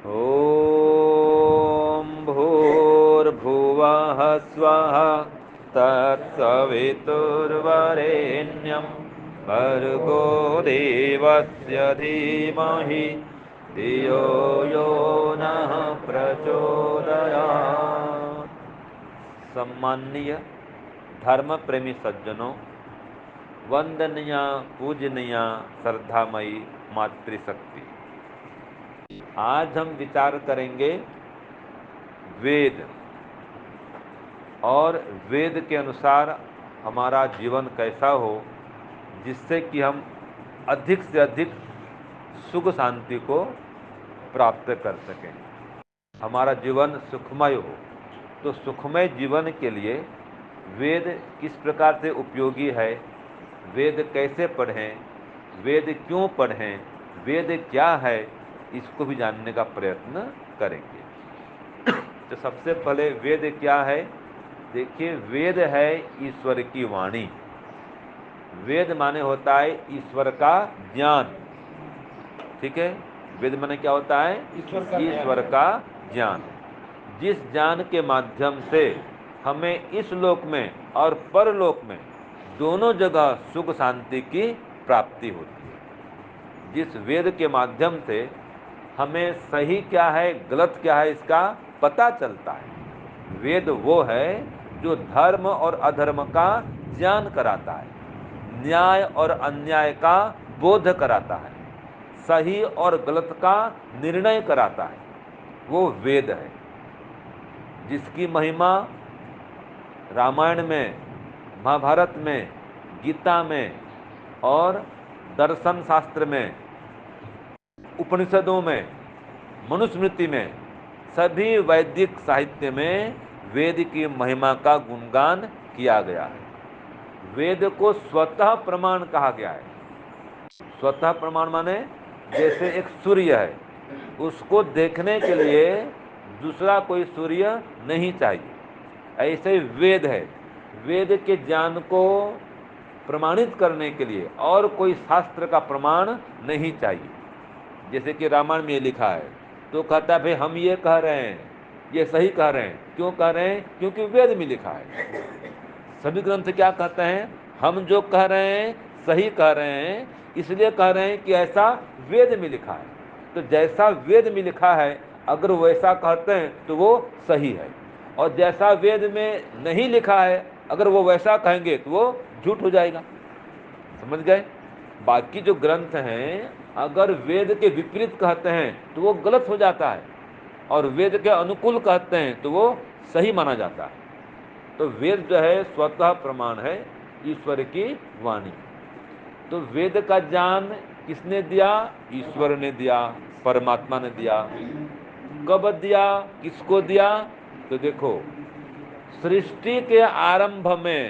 ॐ भूर्भुवः स्वः तत्सवितुर्वरेण्यं भर्गो देवस्य धीमहि धियो यो नः प्रचोदयात्। सम्माननीय धर्म प्रेमी सज्जनों, वंदनीय पूजनीय श्रद्धामयी मातृशक्ति, आज हम विचार करेंगे वेद और वेद के अनुसार हमारा जीवन कैसा हो, जिससे कि हम अधिक से अधिक सुख शांति को प्राप्त कर सकें, हमारा जीवन सुखमय हो। तो सुखमय जीवन के लिए वेद किस प्रकार से उपयोगी है, वेद कैसे पढ़ें, वेद क्यों पढ़ें, वेद क्या है, इसको भी जानने का प्रयत्न करेंगे। तो सबसे पहले वेद क्या है? देखिए, वेद है ईश्वर की वाणी। वेद माने होता है ईश्वर का ज्ञान। ठीक है, वेद माने क्या होता है? ईश्वर का ज्ञान। जिस ज्ञान के माध्यम से हमें इस लोक में और परलोक में दोनों जगह सुख शांति की प्राप्ति होती है। जिस वेद के माध्यम से हमें सही क्या है, गलत क्या है, इसका पता चलता है। वेद वो है जो धर्म और अधर्म का ज्ञान कराता है, न्याय और अन्याय का बोध कराता है, सही और गलत का निर्णय कराता है, वो वेद है। जिसकी महिमा रामायण में, महाभारत में, गीता में और दर्शन शास्त्र में, उपनिषदों में, मनुस्मृति में, सभी वैदिक साहित्य में वेद की महिमा का गुणगान किया गया है। वेद को स्वतः प्रमाण कहा गया है। स्वतः प्रमाण माने जैसे एक सूर्य है, उसको देखने के लिए दूसरा कोई सूर्य नहीं चाहिए, ऐसे वेद है। वेद के ज्ञान को प्रमाणित करने के लिए और कोई शास्त्र का प्रमाण नहीं चाहिए। जैसे कि रामायण में ये लिखा है तो कहता है भाई हम ये कह रहे हैं, ये सही कह रहे हैं। क्यों कह रहे हैं? क्योंकि वेद में लिखा है। सभी ग्रंथ क्या कहते हैं? हम जो कह रहे हैं सही कह रहे हैं, इसलिए कह रहे हैं कि ऐसा वेद में लिखा है। तो जैसा वेद में लिखा है, अगर वैसा कहते हैं तो वो सही है, और जैसा वेद में नहीं लिखा है अगर वो वैसा कहेंगे तो वो झूठ हो जाएगा। समझ गए? बाकी जो ग्रंथ हैं अगर वेद के विपरीत कहते हैं तो वो गलत हो जाता है, और वेद के अनुकूल कहते हैं तो वो सही माना जाता है। तो वेद जो है स्वतः प्रमाण है, ईश्वर की वाणी। तो वेद का ज्ञान किसने दिया? ईश्वर ने दिया, परमात्मा ने दिया। कब दिया, किसको दिया? तो देखो, सृष्टि के आरंभ में,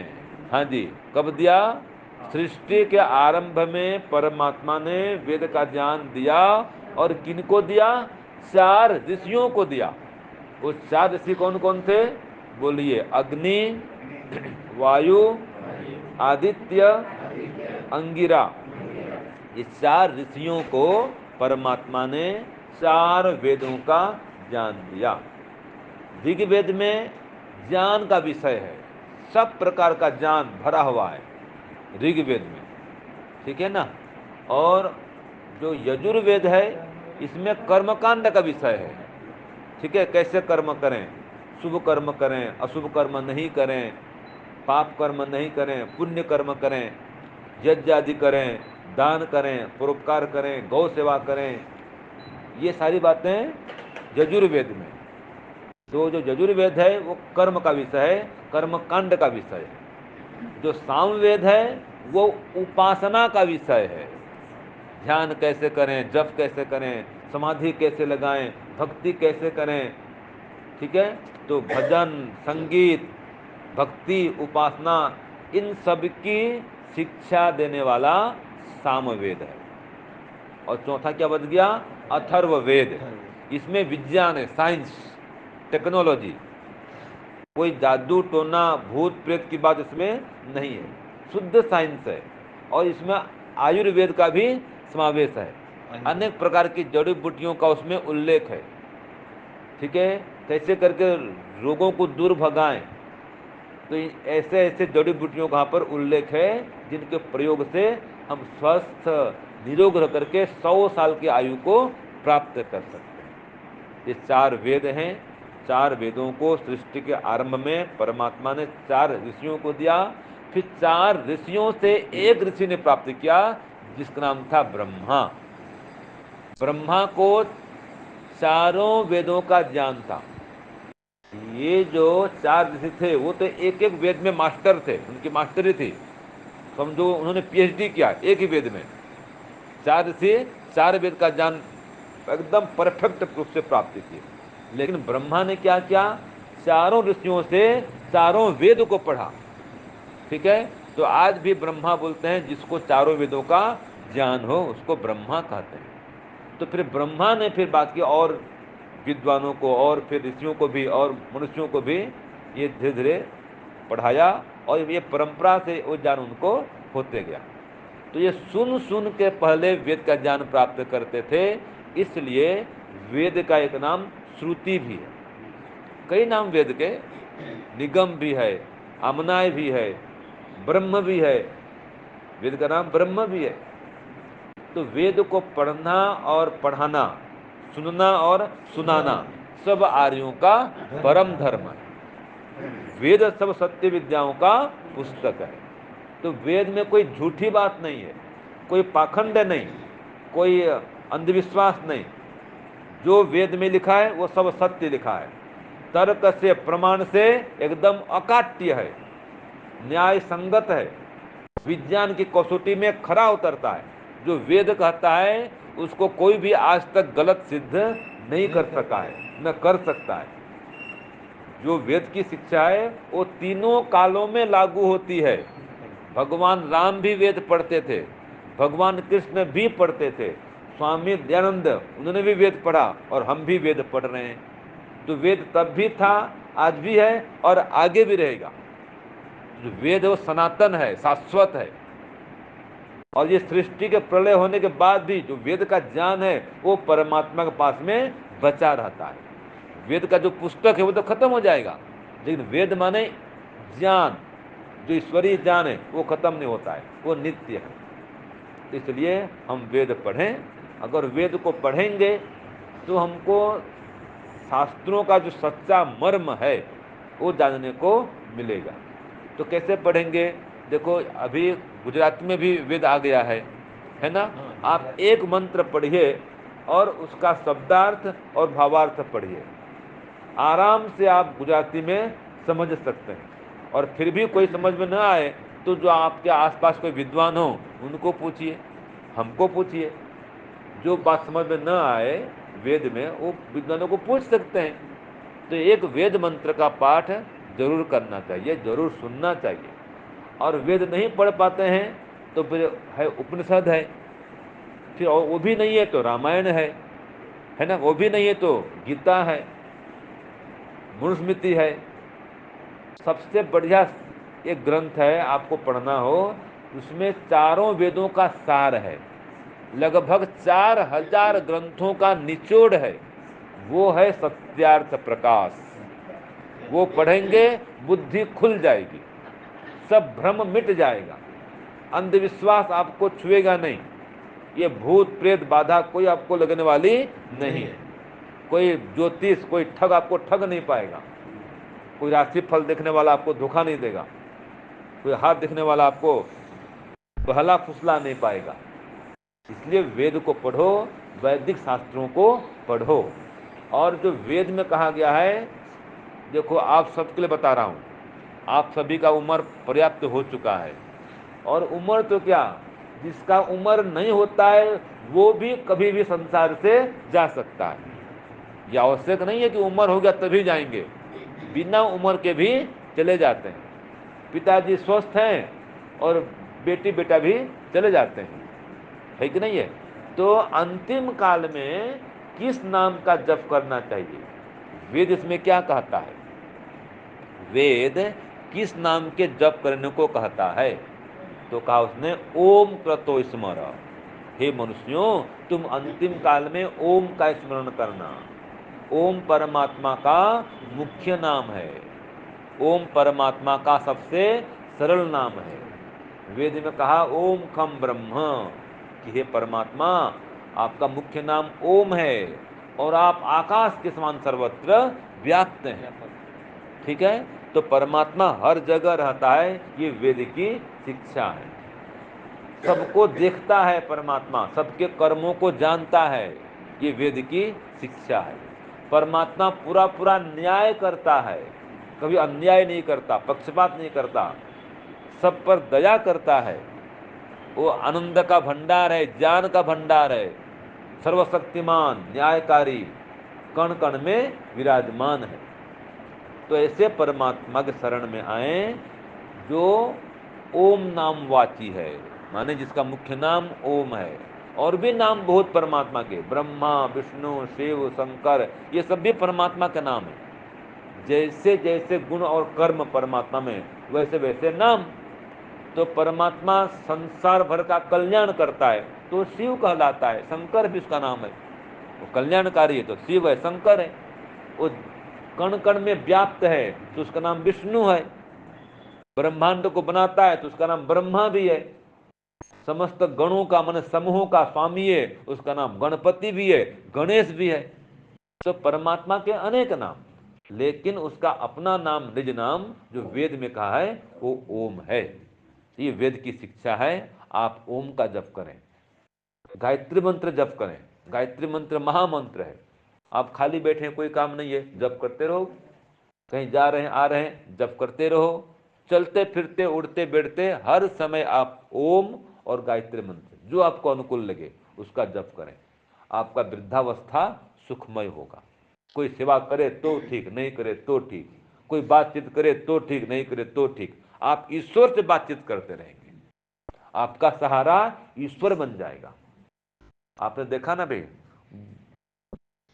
हाँ जी, कब दिया? सृष्टि के आरंभ में परमात्मा ने वेद का ज्ञान दिया। और किनको दिया? 4 ऋषियों को दिया। वो 4 ऋषि कौन कौन थे? बोलिए। अग्नि, वायु, आदित्य, अंगिरा। ये 4 ऋषियों को परमात्मा ने 4 वेदों का ज्ञान दिया। ऋग्वेद में ज्ञान का विषय है, सब प्रकार का ज्ञान भरा हुआ है ऋग्वेद में। ठीक है ना? और जो यजुर्वेद है इसमें कर्मकांड का विषय है। ठीक है, कैसे कर्म करें, शुभ कर्म करें, अशुभ कर्म नहीं करें, पाप कर्म नहीं करें, पुण्य कर्म करें, यज्ञ आदि करें, दान करें, परोपकार करें, गौ सेवा करें, ये सारी बातें यजुर्वेद में। तो जो यजुर्वेद है वो कर्म का विषय है, कर्म कांड का विषय है। जो सामवेद है वो उपासना का विषय है। ध्यान कैसे करें, जप कैसे करें, समाधि कैसे लगाएं, भक्ति कैसे करें। ठीक है, तो भजन, संगीत, भक्ति, उपासना, इन सब की शिक्षा देने वाला सामवेद है। और चौथा क्या बच गया? अथर्ववेद। इसमें विज्ञान है, साइंस, टेक्नोलॉजी, कोई जादू टोना भूत प्रेत की बात इसमें नहीं है, शुद्ध साइंस है। और इसमें आयुर्वेद का भी समावेश है, अनेक प्रकार की जड़ी बूटियों का उसमें उल्लेख है। ठीक है, कैसे करके रोगों को दूर भगाएं। तो ऐसे ऐसे जड़ी बूटियों का यहाँ पर उल्लेख है जिनके प्रयोग से हम स्वस्थ निरोग रह करके 100 साल की आयु को प्राप्त कर सकते हैं। ये 4 वेद हैं। 4 वेदों को सृष्टि के आरंभ में परमात्मा ने 4 ऋषियों को दिया, फिर 4 ऋषियों से एक ऋषि ने प्राप्त किया जिसका नाम था ब्रह्मा। ब्रह्मा को चारों वेदों का ज्ञान था। ये जो 4 ऋषि थे वो तो एक एक वेद में मास्टर थे, उनकी मास्टरी थी। समझो उन्होंने पीएचडी किया एक ही वेद में। 4 ऋषि 4 वेद का ज्ञान एकदम परफेक्ट रूप से प्राप्त किए। लेकिन ब्रह्मा ने क्या किया, चारों ऋषियों से चारों वेद को पढ़ा। ठीक है, तो आज भी ब्रह्मा बोलते हैं जिसको चारों वेदों का ज्ञान हो उसको ब्रह्मा कहते हैं। तो फिर ब्रह्मा ने फिर बाकी और विद्वानों को और फिर ऋषियों को भी और मनुष्यों को भी ये धीरे धीरे पढ़ाया और ये परंपरा से वो ज्ञान उनको होते गया। तो ये सुन सुन के पहले वेद का ज्ञान प्राप्त करते थे, इसलिए वेद का एक नाम श्रुति भी है। कई नाम वेद के, निगम भी है, आमनाय भी है, ब्रह्म भी है। वेद का नाम ब्रह्म भी है। तो वेद को पढ़ना और पढ़ाना, सुनना और सुनाना सब आर्यों का परम धर्म है। वेद सब सत्य विद्याओं का पुस्तक है। तो वेद में कोई झूठी बात नहीं है, कोई पाखंड नहीं, कोई अंधविश्वास नहीं। जो वेद में लिखा है वो सब सत्य लिखा है, तर्क से प्रमाण से एकदम अकाट्य है, न्याय संगत है, विज्ञान की कसौटी में खरा उतरता है। जो वेद कहता है उसको कोई भी आज तक गलत सिद्ध नहीं कर सका है, न कर सकता है। जो वेद की शिक्षा है वो तीनों कालों में लागू होती है। भगवान राम भी वेद पढ़ते थे, भगवान कृष्ण भी पढ़ते थे, स्वामी दयानंद उन्होंने भी वेद पढ़ा और हम भी वेद पढ़ रहे हैं। तो वेद तब भी था, आज भी है और आगे भी रहेगा। जो वेद वो सनातन है, शाश्वत है। और ये सृष्टि के प्रलय होने के बाद भी जो वेद का ज्ञान है वो परमात्मा के पास में बचा रहता है। वेद का जो पुस्तक है वो तो खत्म हो जाएगा, लेकिन वेद माने ज्ञान, जो ईश्वरीय ज्ञान है वो खत्म नहीं होता है, वो नित्य है। इसलिए हम वेद पढ़ें। अगर वेद को पढ़ेंगे तो हमको शास्त्रों का जो सच्चा मर्म है वो जानने को मिलेगा। तो कैसे पढ़ेंगे? देखो अभी गुजराती में भी वेद आ गया है ना। आप एक मंत्र पढ़िए और उसका शब्दार्थ और भावार्थ पढ़िए, आराम से आप गुजराती में समझ सकते हैं। और फिर भी कोई समझ में न आए तो जो आपके आसपास कोई विद्वान हो उनको पूछिए, हमको पूछिए। जो बात समझ में न आए वेद में वो विद्वानों को पूछ सकते हैं। तो एक वेद मंत्र का पाठ जरूर करना चाहिए, जरूर सुनना चाहिए। और वेद नहीं पढ़ पाते हैं तो फिर है उपनिषद है, फिर वो भी नहीं है तो रामायण है ना, वो भी नहीं है तो गीता है, मनुस्मृति है। सबसे बढ़िया एक ग्रंथ है, आपको पढ़ना हो उसमें चारों वेदों का सार है, लगभग 4000 ग्रंथों का निचोड़ है, वो है सत्यार्थ प्रकाश। वो पढ़ेंगे बुद्धि खुल जाएगी, सब भ्रम मिट जाएगा, अंधविश्वास आपको छुएगा नहीं, ये भूत प्रेत बाधा कोई आपको लगने वाली नहीं है। कोई ज्योतिष, कोई ठग आपको ठग नहीं पाएगा, कोई राशि फल देखने वाला आपको धोखा नहीं देगा, कोई हाथ देखने वाला आपको बहला फुसला नहीं पाएगा। इसलिए वेद को पढ़ो, वैदिक शास्त्रों को पढ़ो। और जो वेद में कहा गया है, देखो आप सबके लिए बता रहा हूँ, आप सभी का उम्र पर्याप्त हो चुका है। और उम्र तो क्या, जिसका उम्र नहीं होता है वो भी कभी भी संसार से जा सकता है। यह आवश्यक नहीं है कि उम्र हो गया तभी जाएंगे, बिना उम्र के भी चले जाते हैं। पिताजी स्वस्थ हैं और बेटी बेटा भी चले जाते हैं, है कि नहीं है? तो अंतिम काल में किस नाम का जप करना चाहिए? वेद इसमें क्या कहता है? वेद किस नाम के जप करने को कहता है? तो कहा उसने ओम क्रतो स्मर। हे मनुष्यों, तुम अंतिम काल में ओम का स्मरण करना। ओम परमात्मा का मुख्य नाम है। ओम परमात्मा का सबसे सरल नाम है। वेद में कहा ओम खम ब्रह्म, कि हे परमात्मा आपका मुख्य नाम ओम है और आप आकाश के समान सर्वत्र व्याप्त हैं। ठीक है, तो परमात्मा हर जगह रहता है, ये वेद की शिक्षा है। सबको देखता है परमात्मा, सबके कर्मों को जानता है, ये वेद की शिक्षा है। परमात्मा पूरा पूरा न्याय करता है, कभी अन्याय नहीं करता, पक्षपात नहीं करता, सब पर दया करता है। वो आनंद का भंडार है, ज्ञान का भंडार है, सर्वशक्तिमान न्यायकारी, कण कण में विराजमान है। तो ऐसे परमात्मा के शरण में आए जो ओम नाम वाची है, माने जिसका मुख्य नाम ओम है। और भी नाम बहुत परमात्मा के, ब्रह्मा विष्णु शिव शंकर, ये सब भी परमात्मा के नाम है। जैसे जैसे गुण और कर्म परमात्मा में, वैसे वैसे नाम। तो परमात्मा संसार भर का कल्याण करता है तो शिव कहलाता है, शंकर भी उसका नाम है। वो कल्याणकारी है तो शिव है, शंकर है। वो कण कण में व्याप्त है तो उसका नाम विष्णु है। ब्रह्मांड को बनाता है तो उसका नाम ब्रह्मा भी है। समस्त गणों का मन समूहों का स्वामी है, उसका नाम गणपति भी है, गणेश भी है। तो परमात्मा के अनेक नाम, लेकिन उसका अपना नाम, निज नाम जो वेद में कहा है वो ओम है। ये वेद की शिक्षा है। आप ओम का जप करें, गायत्री मंत्र जप करें। गायत्री मंत्र महामंत्र है। आप खाली बैठे हैं, कोई काम नहीं है, जप करते रहो। कहीं जा रहे हैं आ रहे हैं, जप करते रहो। चलते फिरते उड़ते बैठते हर समय आप ओम और गायत्री मंत्र जो आपको अनुकूल लगे उसका जप करें। आपका वृद्धावस्था सुखमय होगा। कोई सेवा करे तो ठीक, नहीं करे तो ठीक, कोई बातचीत करे तो ठीक, नहीं करे तो ठीक, आप ईश्वर से बातचीत करते रहेंगे। आपका सहारा ईश्वर बन जाएगा। आपने देखा ना भाई,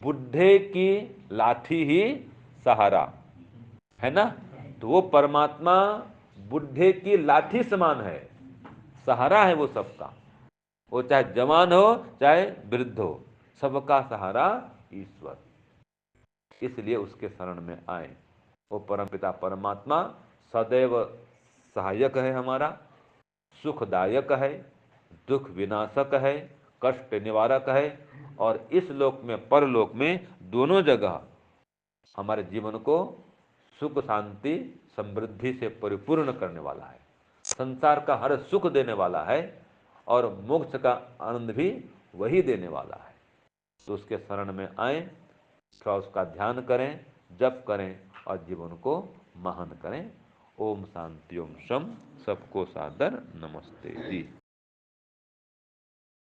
बुढ़े की लाठी ही सहारा है ना। तो वो परमात्मा बुढ़े की लाठी समान है, सहारा है वो सबका। वो चाहे जवान हो चाहे वृद्ध हो, सबका सहारा ईश्वर। इसलिए उसके शरण में आए। वो परमपिता परमात्मा सदैव सहायक है हमारा, सुखदायक है, दुख विनाशक है, कष्ट निवारक है। और इस लोक में परलोक में दोनों जगह हमारे जीवन को सुख शांति समृद्धि से परिपूर्ण करने वाला है। संसार का हर सुख देने वाला है और मोक्ष का आनंद भी वही देने वाला है। तो उसके शरण में आए, थोड़ा उसका ध्यान करें, जप करें और जीवन को महान करें। ओम शांति ओम शम। सबको सादर नमस्ते जी।